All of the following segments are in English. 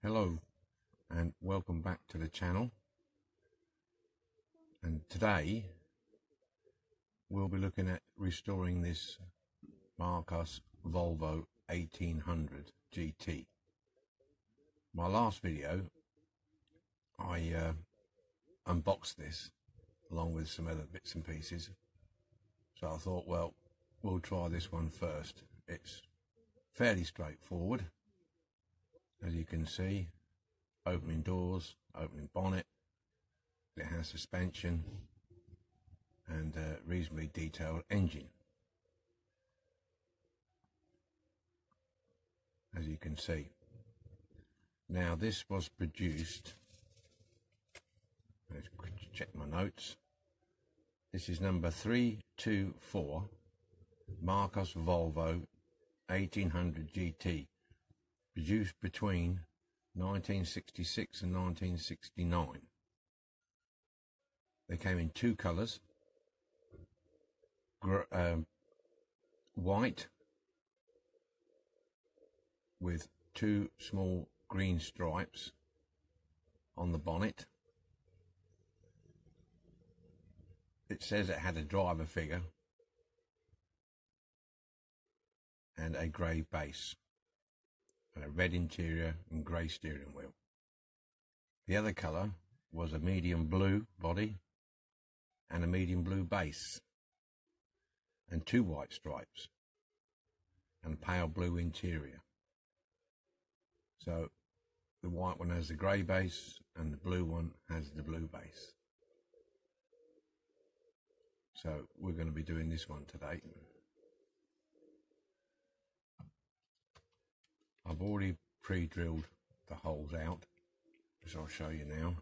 Hello and welcome back to the channel, and today we'll be looking at restoring this Marcos Volvo 1800 GT. My last video I unboxed this along with some other bits and pieces, so I thought, well, we'll try this one first. It's fairly straightforward, as you can see. Opening doors, opening bonnet, it has suspension and a reasonably detailed engine, as you can see. Now this was produced, let's check my notes, this is number 324, Marcos Volvo 1800 GT, produced between 1966 and 1969. They came in two colours, white with two small green stripes on the bonnet. It says it had a driver figure and a grey base, and a red interior and grey steering wheel. The other colour was a medium blue body and a medium blue base, and two white stripes and a pale blue interior. So the white one has the grey base and the blue one has the blue base. So we're going to be doing this one today. I've already pre-drilled the holes out, which I'll show you now,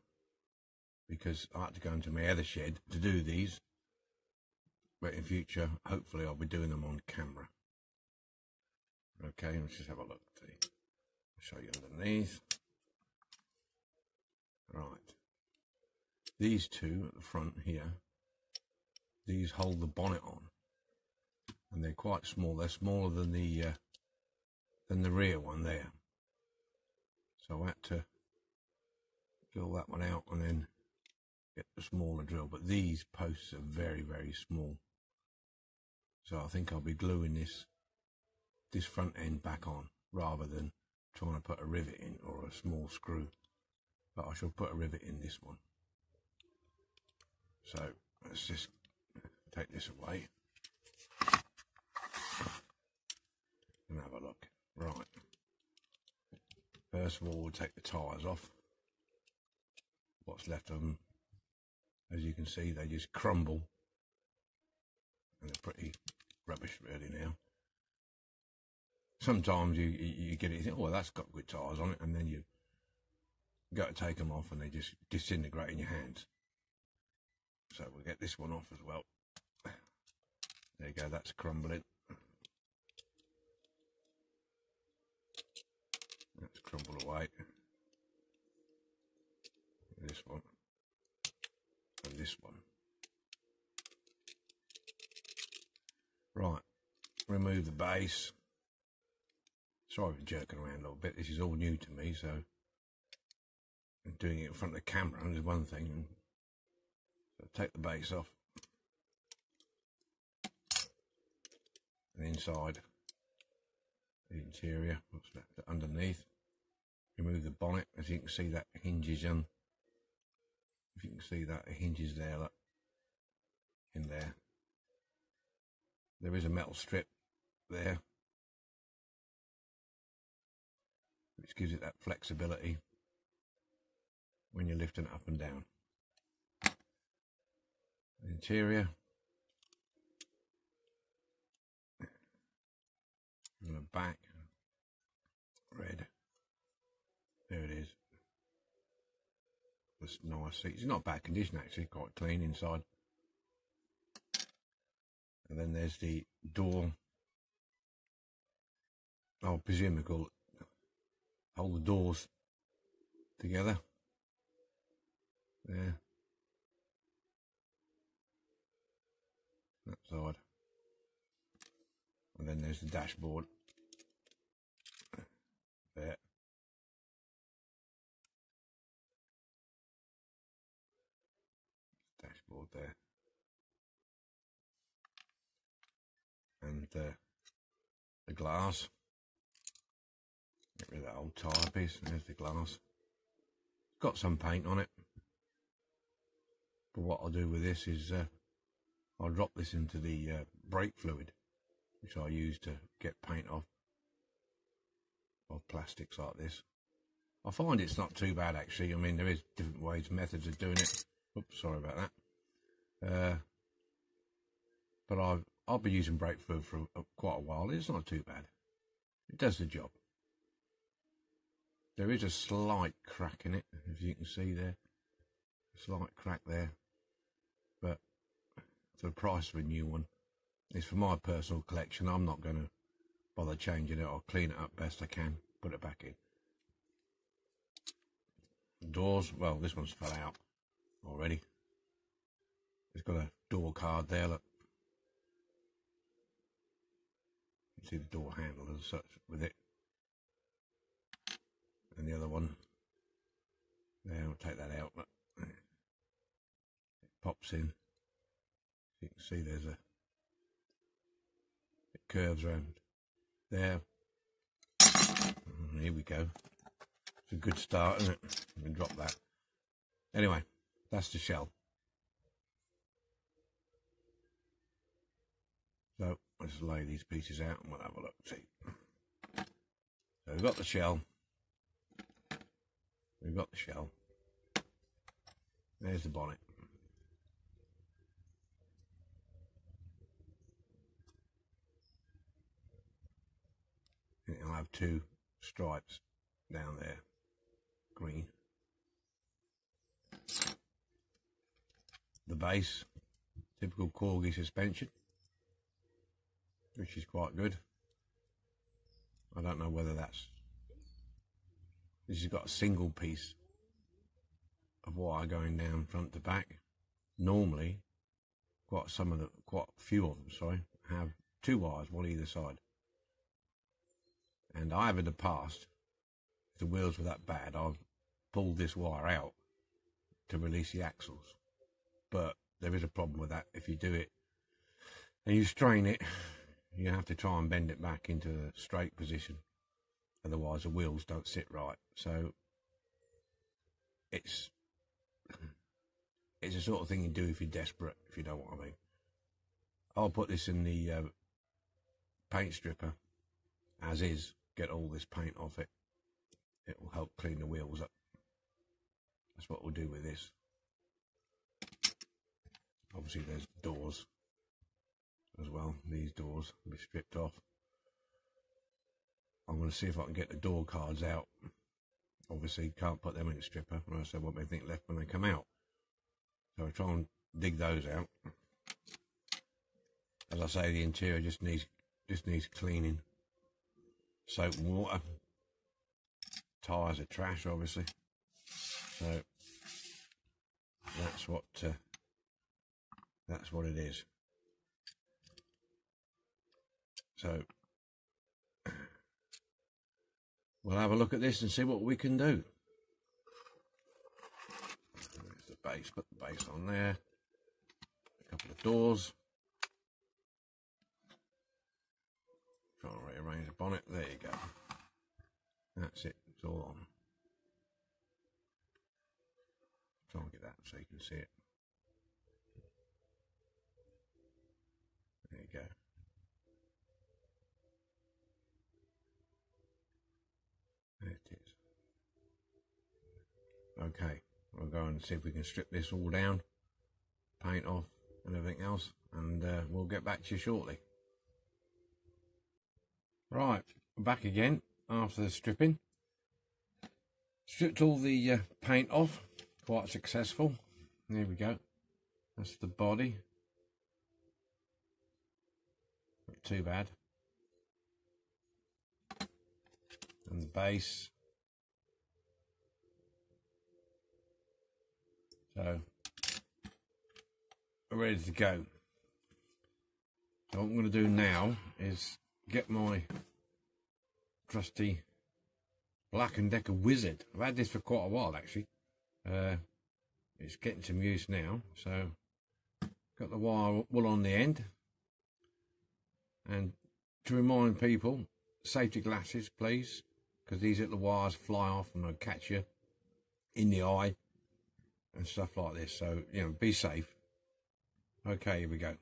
because I had to go into my other shed to do these, but in future hopefully I'll be doing them on camera. Okay, let's just have a look. See, I'll show you underneath. Right, these two at the front here, these hold the bonnet on, and they're quite small. They're smaller than the rear one there, so I had to drill that one out and then get the smaller drill. But these posts are very, very small, so I think I'll be gluing this front end back on rather than trying to put a rivet in or a small screw. But I shall put a rivet in this one. So let's just take this away and have a look. Right, first of all we'll take the tyres off, what's left of them. As you can see, they just crumble and they're pretty rubbish really now. Sometimes you get it, you think, oh, that's got good tyres on it, and then you go to take them off and they just disintegrate in your hands. So we'll get this one off as well. There you go, that's crumbling. Let's crumble away. This one and this one. Right, remove the base. Sorry for jerking around a little bit. This is all new to me, so doing it in front of the camera is one thing. So take the base off, and inside the interior, what's left underneath. Remove the bonnet. As you can see, that hinges on. If you can see that, it hinges there, look, in there. There is a metal strip there, which gives it that flexibility when you're lifting it up and down. The interior, and the back, red. There it is. This nice seats. It's not bad condition actually, quite clean inside. And then there's the door. I presume it will hold the doors together. There. That side. And then there's the dashboard. There. dashboard there, and the glass. Get rid of that old tyre piece. There's the glass. Got some paint on it, but what I'll do with this is I'll drop this into the brake fluid, which I use to get paint off plastics like this. I find it's not too bad actually. I mean, there is different ways, methods of doing it. Oops, sorry about that. But I'll be using brake fluid for quite a while. It's not too bad. It does the job. There is a slight crack in it, as you can see there. A slight crack there. But for the price of a new one, it's for my personal collection. I'm not going to bother changing it. I'll clean it up best I can, put it back in. Doors, well, this one's fell out already. It's got a door card there, look. You can see the door handle and such with it. And the other one, there, I'll take that out. Look. It pops in. You can see there's it curves around there. And here we go. It's a good start, isn't it? We can drop that. Anyway, that's the shell. So let's lay these pieces out and we'll have a look. See. So we've got the shell. We've got the shell. There's the bonnet. It'll have two stripes down there, green. The base, typical corgi suspension, which is quite good. I don't know whether this has got a single piece of wire going down front to back. Normally, quite a few of them, sorry, have two wires, one either side. And I have in the past, if the wheels were that bad, I've pulled this wire out to release the axles. But there is a problem with that. If you do it and you strain it, you have to try and bend it back into a straight position. Otherwise the wheels don't sit right. So it's the sort of thing you do if you're desperate, if you know what I mean. I'll put this in the paint stripper as is, get all this paint off it. It will help clean the wheels up. That's what we'll do with this. Obviously there's doors as well. These doors will be stripped off. I'm going to see if I can get the door cards out. Obviously can't put them in the stripper, or else there won't be anything left when they come out. So I'll try and dig those out. As I say, the interior just needs cleaning. Soap and water. Tyres are trash, obviously. So that's what it is. So we'll have a look at this and see what we can do. There's the base, put the base on there. A couple of doors. Try and rearrange the bonnet. There you go. That's it. It's all on. Try and get that so you can see it. There you go. There it is. Okay, we'll go and see if we can strip this all down, paint off and everything else, and we'll get back to you shortly. Right, back again after the stripping. Stripped all the paint off, quite successful. There we go. That's the body. Not too bad. And the base. So we're ready to go. So what I'm going to do now is get my trusty Black & Decker Wizard. I've had this for quite a while actually. It's getting some use now, so Got the wire wool on the end. And to remind people, safety glasses please, because these little wires fly off and they'll catch you in the eye and stuff like this. So, you know, be safe. Okay, here we go.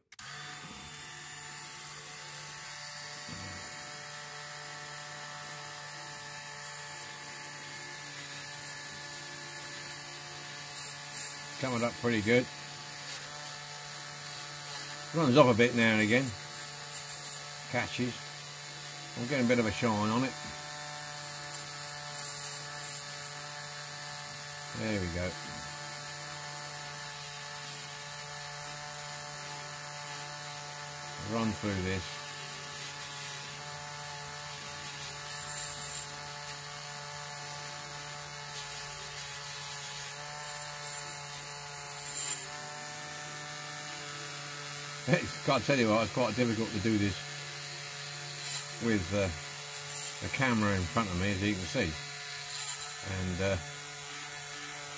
Coming up pretty good. Runs off a bit now and again. Catches. I'm getting a bit of a shine on it. There we go. Run through this. Can't tell you what, it's quite difficult to do this with the camera in front of me, as you can see. And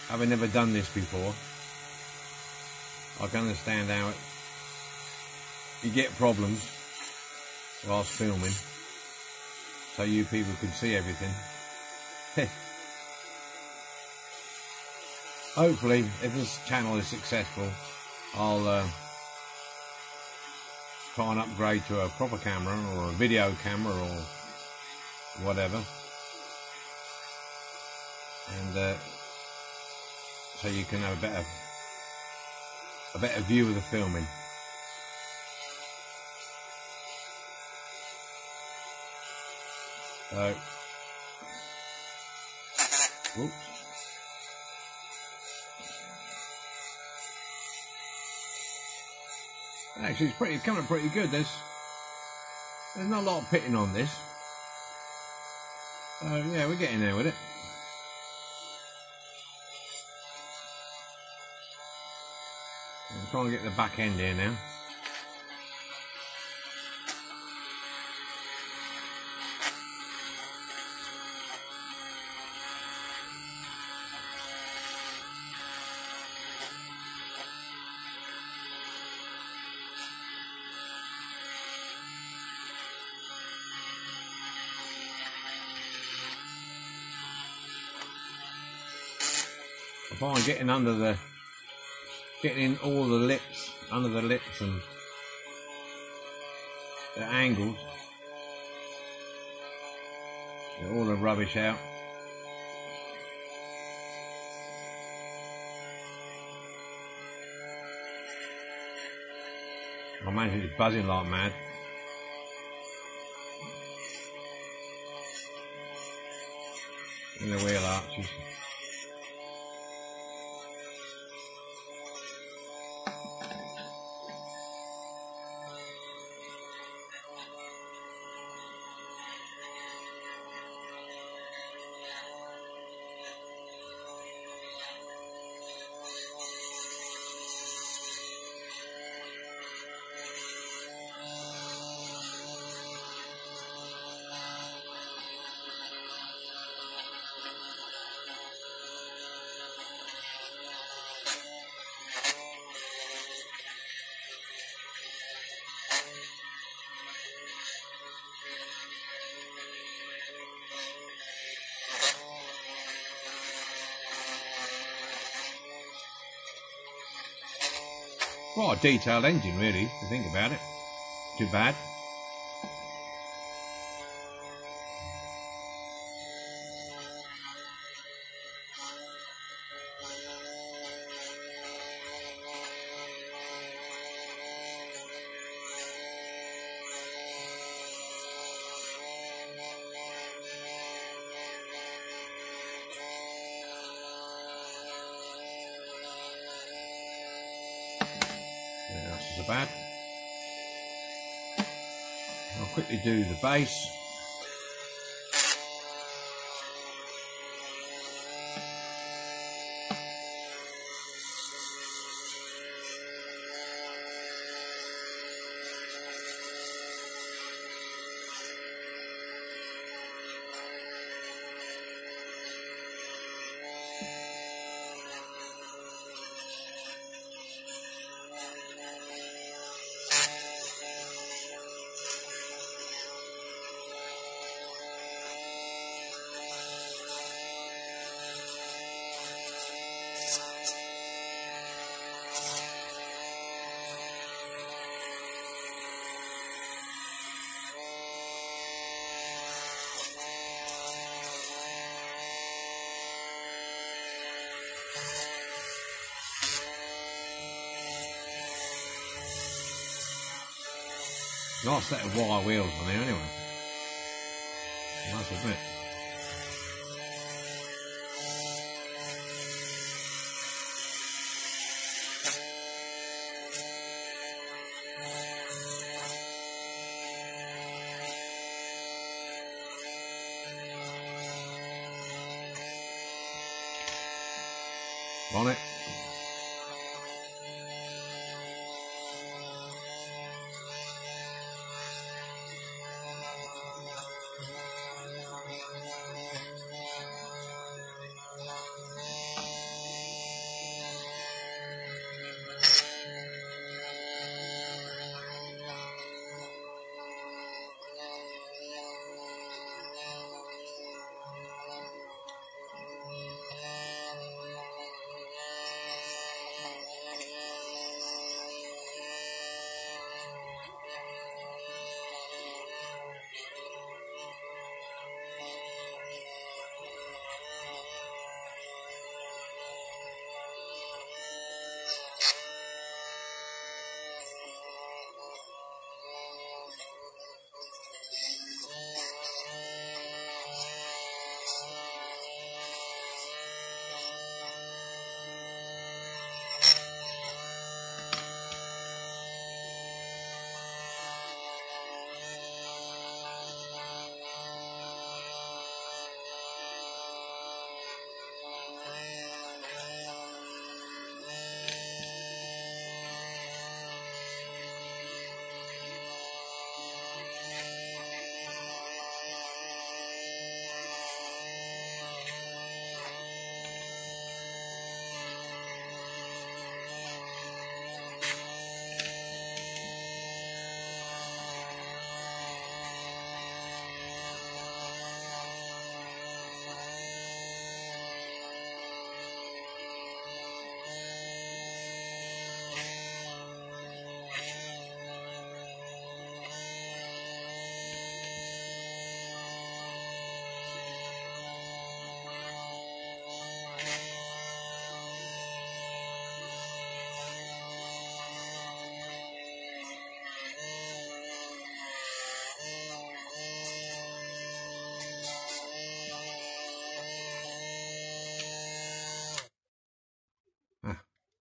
having never done this before, I can understand how you get problems whilst filming, so you people can see everything. Hopefully, if this channel is successful, I'll try and upgrade to a proper camera or a video camera or whatever, and so you can have a better view of the filming. So, oops. Actually, it's coming pretty good. There's not a lot of pitting on this. So yeah, we're getting there with it. I'm trying to get the back end here now. I find getting in all the lips, under the lips and the angles, get all the rubbish out. I imagine it's buzzing like mad. In the wheel arches. Quite a detailed engine, really, if you think about it. Too bad. Not so bad. I'll quickly do the base. Nice set of wire wheels on there anyway. I must admit. On it.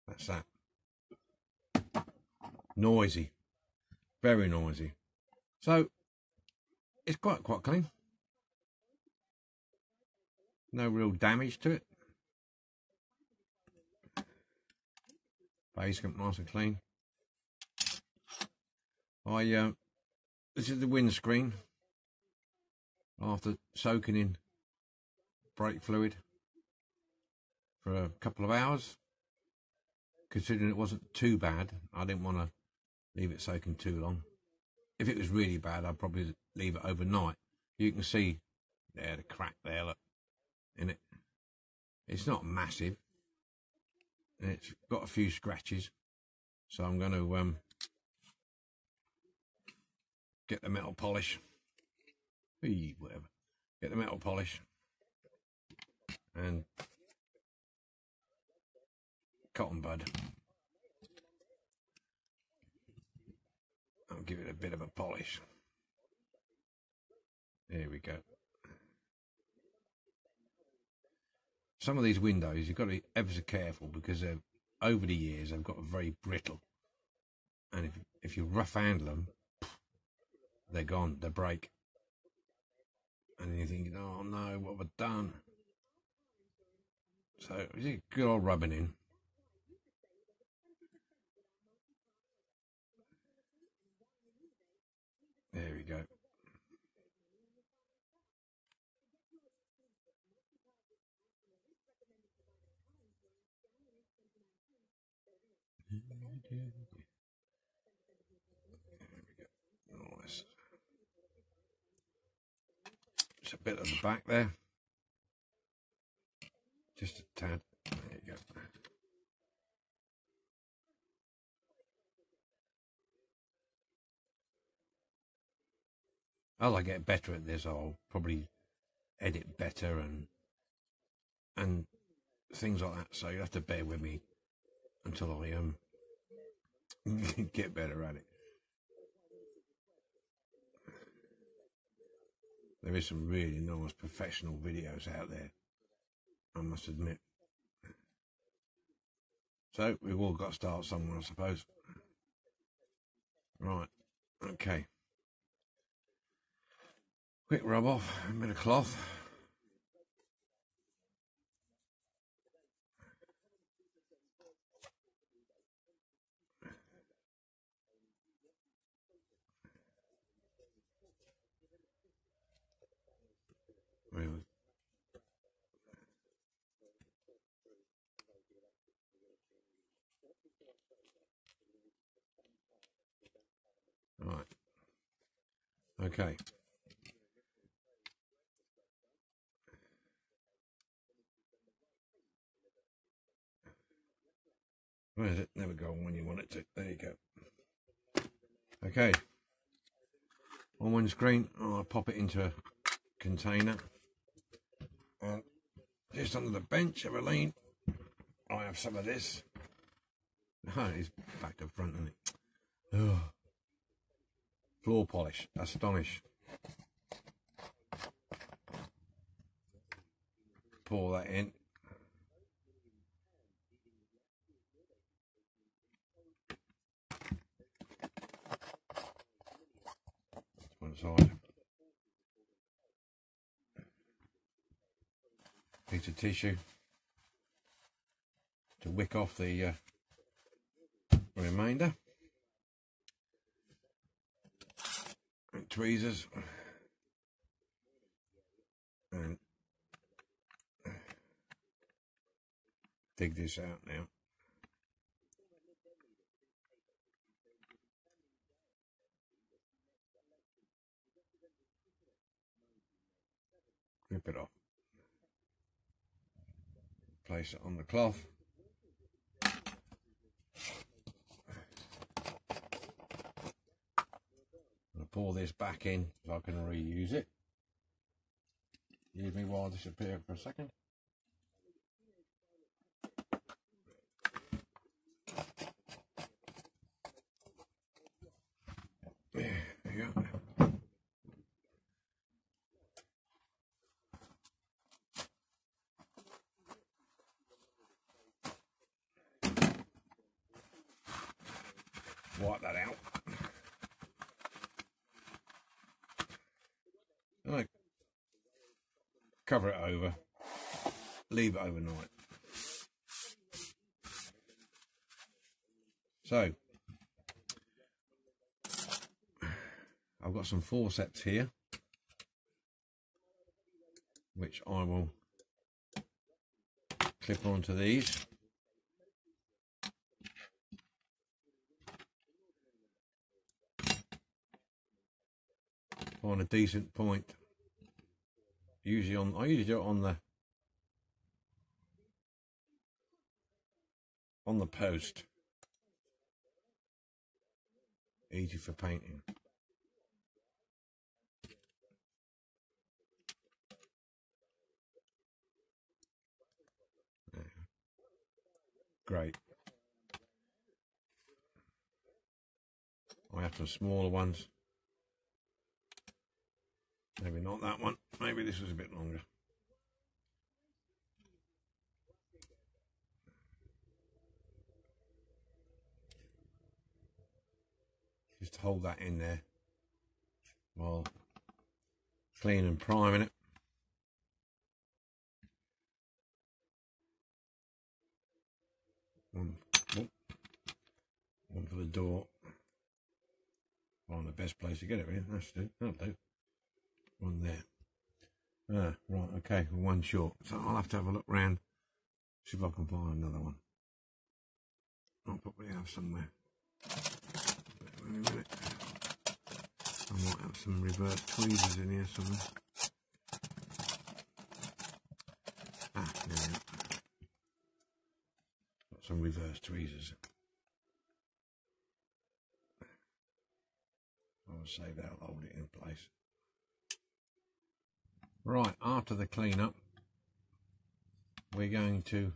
That's that. Noisy. Very noisy. So, it's quite clean. No real damage to it. Base nice and clean. This is the windscreen after soaking in brake fluid for a couple of hours. Considering it wasn't too bad, I didn't want to leave it soaking too long. If it was really bad, I'd probably leave it overnight. You can see there the crack there, look, in it. It's not massive. And it's got a few scratches. So I'm going to get the metal polish. Whatever. Get the metal polish. And cotton bud. I'll give it a bit of a polish. There we go. Some of these windows you've got to be ever so careful because over the years they've got very brittle, and if you rough handle them, they're gone, they break, and you're thinking, oh no, what have I done? So good old rubbing in. There we go. Nice. Just a bit at the back there. Just a tad. There you go. As I get better at this, I'll probably edit better and things like that. So you have to bear with me until I get better at it. There is some really nice professional videos out there, I must admit. So we've all got to start somewhere, I suppose. Right, okay. Quick rub off, a bit of cloth. Really. Right. Okay. Where is it? Never go on when you want it to. There you go. Okay. On windscreen, I'll pop it into a container. And just under the bench, Evelyn, I have some of this. Oh, it's back to front, isn't it? Oh. Floor polish, Astonish. Pour that in. One side. Piece of tissue to wick off the remainder. And tweezers. And dig this out now. Rip it off. Place it on the cloth. I'll pour this back in so I can reuse it. Leave me while I disappear for a second. There you go. Wipe that out. And cover it over. Leave it overnight. So, I've got some forceps here, which I will clip onto these. On a decent point. I usually do it on the post. Easy for painting. Yeah. Great. I have some smaller ones. Maybe not that one. Maybe this was a bit longer. Just hold that in there while clean and priming it. One for the door. Find the best place to get it, really. That'll do. One there. Right, okay, one short. So I'll have to have a look round, see if I can find another one. I'll probably have somewhere. Wait a minute. I might have some reverse tweezers in here somewhere. Ah, there we go. Got some reverse tweezers. I would say that'll hold it in place. Right, after the clean-up, we're going to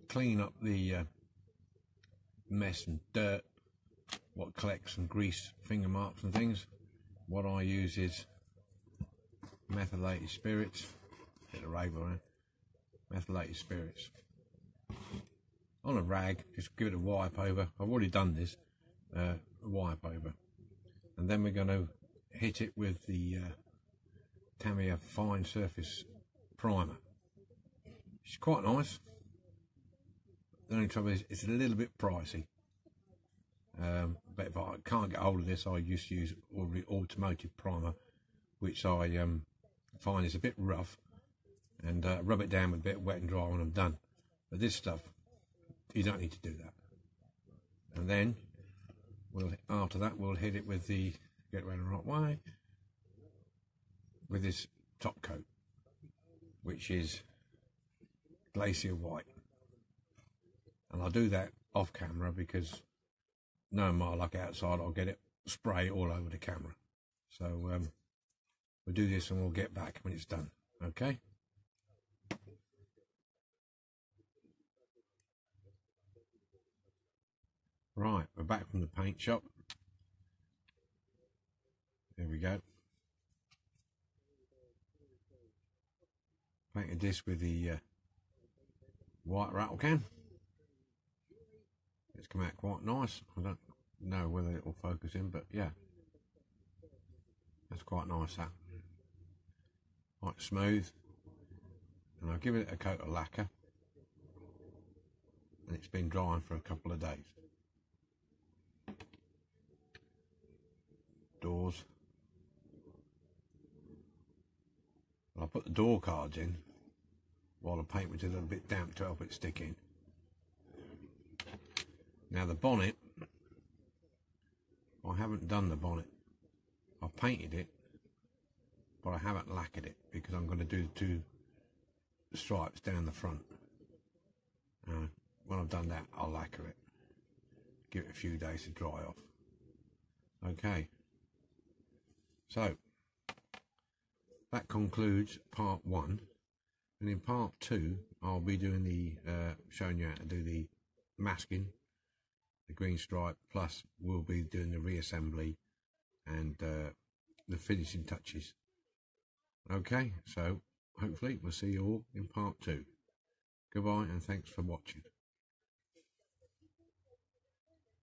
clean up the mess and dirt, what collects and grease, finger marks and things. what I use is methylated spirits. Get the rag around. Methylated spirits on a rag, just give it a wipe over. I've already done this, a wipe over, and then we're going to hit it with the Tamiya fine surface primer. It's quite nice. The only trouble is it's a little bit pricey, but if I can't get hold of this, I used to use automotive primer, which I find is a bit rough, and rub it down with a bit of wet and dry when I'm done. But this stuff, you don't need to do that. And then after that we'll hit it with the, get it around the right way, with this top coat, which is glacier white. And I'll do that off camera because knowing my luck outside, I'll get it spray all over the camera. So we'll do this and we'll get back when it's done. Okay. Right, we're back from the paint shop. There we go. Painted this with the white rattle can. It's come out quite nice. I don't know whether it will focus in, but yeah, that's quite nice. That quite smooth, and I'll give it a coat of lacquer, and it's been drying for a couple of days. Doors. I'll put the door cards in while the paint was a little bit damp to help it stick in. Now the bonnet, I haven't done the bonnet. I've painted it, but I haven't lacquered it because I'm going to do the 2 stripes down the front. When I've done that, I'll lacquer it. Give it a few days to dry off. Okay. So that concludes part 1, and in part 2 I'll be doing the showing you how to do the masking, the green stripe, plus we'll be doing the reassembly and the finishing touches. Okay, so hopefully we'll see you all in part 2. Goodbye and thanks for watching.